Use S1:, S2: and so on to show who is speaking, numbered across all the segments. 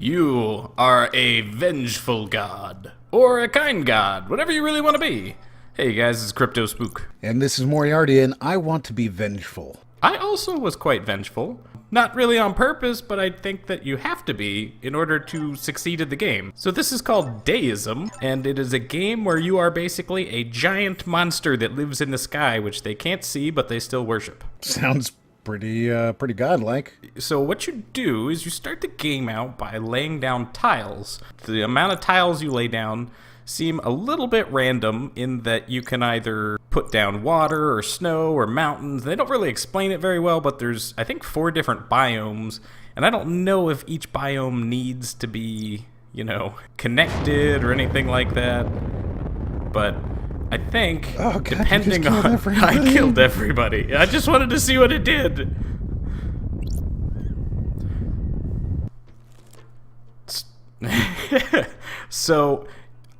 S1: You are a vengeful god, or a kind god, whatever you really want to be. Hey guys, it's Crypto Spook.
S2: And this is Moriarty, and I want to be vengeful.
S1: I also was quite vengeful. Not really on purpose, but I think that you have to be in order to succeed at the game. So this is called Deisim, and it is a game where you are basically a giant monster that lives in the sky, which they can't see, but they still worship.
S2: Sounds pretty godlike.
S1: So what you do is you start the game out by laying down tiles. The amount of tiles you lay down seem a little bit random in that you can either put down water or snow or mountains. They don't really explain it very well, but there's, I think, 4 different biomes, and I don't know if each biome needs to be, connected or anything like that, but I think, depending on... I killed everybody. I just wanted to see what it did. So,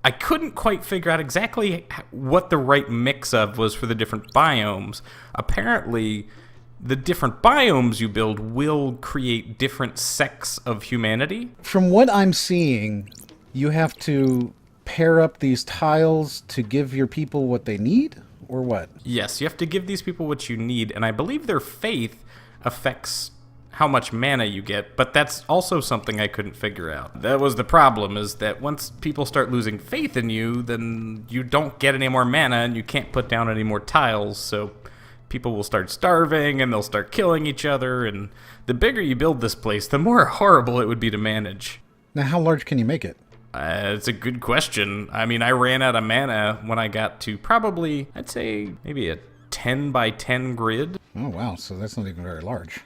S1: I couldn't quite figure out exactly what the right mix of was for the different biomes. Apparently, the different biomes you build will create different sects of humanity.
S2: From what I'm seeing, you have to pair up these tiles to give your people what they need, or what?
S1: Yes, you have to give these people what you need, and I believe their faith affects how much mana you get, but that's also something I couldn't figure out. That was the problem, is that once people start losing faith in you, then you don't get any more mana, and you can't put down any more tiles, so people will start starving, and they'll start killing each other, and the bigger you build this place, the more horrible it would be to manage.
S2: Now, how large can you make it?
S1: It's a good question. I mean, I ran out of mana when I got to probably, I'd say, maybe a 10 by 10 grid.
S2: Oh, wow, so that's not even very large.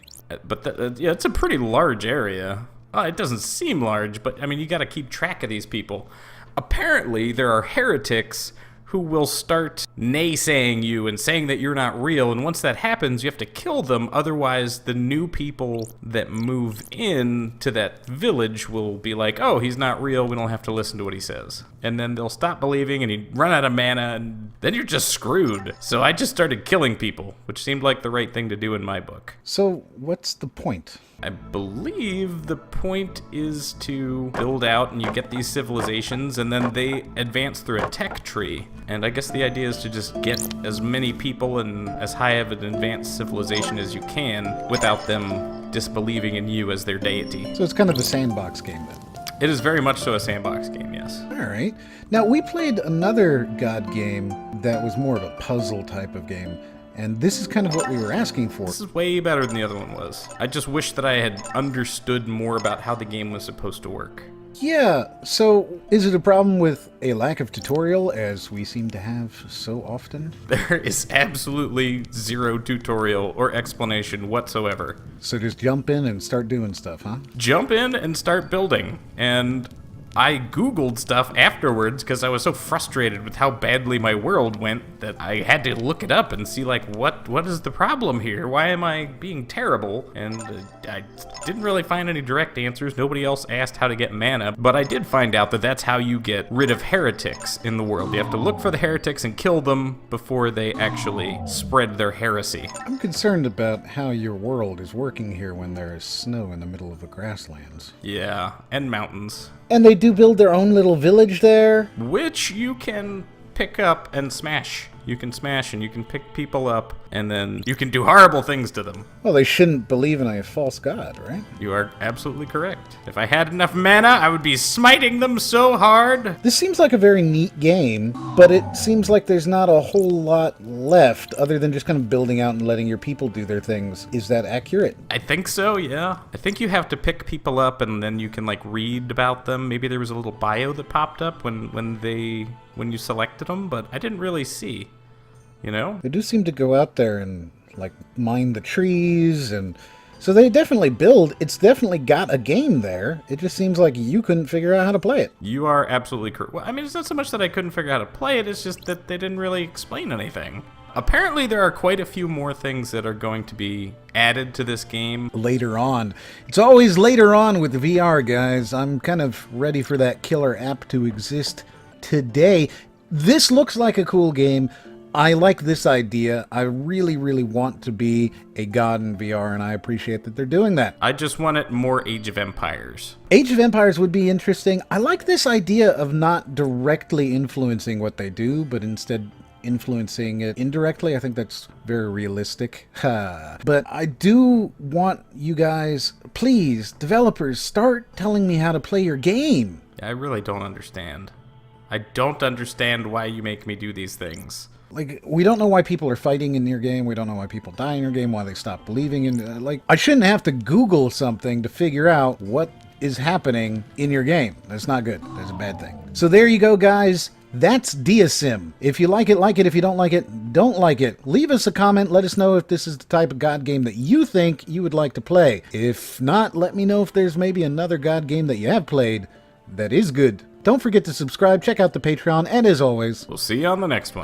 S1: But yeah, it's a pretty large area. It doesn't seem large, but I mean, you got to keep track of these people. Apparently, there are heretics who will start naysaying you and saying that you're not real, and once that happens, you have to kill them, otherwise the new people that move in to that village will be like, oh, he's not real, we don't have to listen to what he says. And then they'll stop believing, and you run out of mana, and then you're just screwed. So I just started killing people, which seemed like the right thing to do in my book.
S2: So, what's the point?
S1: I believe the point is to build out and you get these civilizations and then they advance through a tech tree. And I guess the idea is to just get as many people and as high of an advanced civilization as you can without them disbelieving in you as their deity.
S2: So it's kind of a sandbox game then?
S1: It is very much so a sandbox game, yes.
S2: Alright. Now, we played another God game that was more of a puzzle type of game. And this is kind of what we were asking for.
S1: This is way better than the other one was. I just wish that I had understood more about how the game was supposed to work.
S2: Yeah, so is it a problem with a lack of tutorial, as we seem to have so often?
S1: There is absolutely zero tutorial or explanation whatsoever.
S2: So just jump in and start doing stuff, huh?
S1: Jump in and start building. And I Googled stuff afterwards because I was so frustrated with how badly my world went that I had to look it up and see, like, what is the problem here? Why am I being terrible? And I didn't really find any direct answers. Nobody else asked how to get mana, but I did find out that that's how you get rid of heretics in the world. You have to look for the heretics and kill them before they actually spread their heresy.
S2: I'm concerned about how your world is working here when there is snow in the middle of the grasslands.
S1: Yeah, and mountains.
S2: And they do build their own little village there?
S1: Which you can pick up and smash. You can smash and you can pick people up and then you can do horrible things to them.
S2: Well, they shouldn't believe in a false god, right?
S1: You are absolutely correct. If I had enough mana, I would be smiting them so hard.
S2: This seems like a very neat game, but it seems like there's not a whole lot left other than just kind of building out and letting your people do their things. Is that accurate?
S1: I think so, yeah. I think you have to pick people up and then you can, like, read about them. Maybe there was a little bio that popped up when you selected them, but I didn't really see. You know?
S2: They do seem to go out there and, like, mine the trees, and so they definitely build. It's definitely got a game there. It just seems like you couldn't figure out how to play it.
S1: You are absolutely correct. Well, I mean, it's not so much that I couldn't figure out how to play it, it's just that they didn't really explain anything. Apparently, there are quite a few more things that are going to be added to this game.
S2: Later on. It's always later on with VR, guys. I'm kind of ready for that killer app to exist today. This looks like a cool game. I like this idea. I really, really want to be a god in VR, and I appreciate that they're doing that.
S1: I just want it more Age of Empires.
S2: Age of Empires would be interesting. I like this idea of not directly influencing what they do, but instead influencing it indirectly. I think that's very realistic. But I do want you guys, please, developers, start telling me how to play your game.
S1: I really don't understand. I don't understand why you make me do these things.
S2: Like, we don't know why people are fighting in your game. We don't know why people die in your game, why they stop believing in... like, I shouldn't have to Google something to figure out what is happening in your game. That's not good. That's a bad thing. So there you go, guys. That's Deisim. If you like it, like it. If you don't like it, don't like it. Leave us a comment. Let us know if this is the type of God game that you think you would like to play. If not, let me know if there's maybe another God game that you have played that is good. Don't forget to subscribe, check out the Patreon, and as always,
S1: We'll see you on the next one.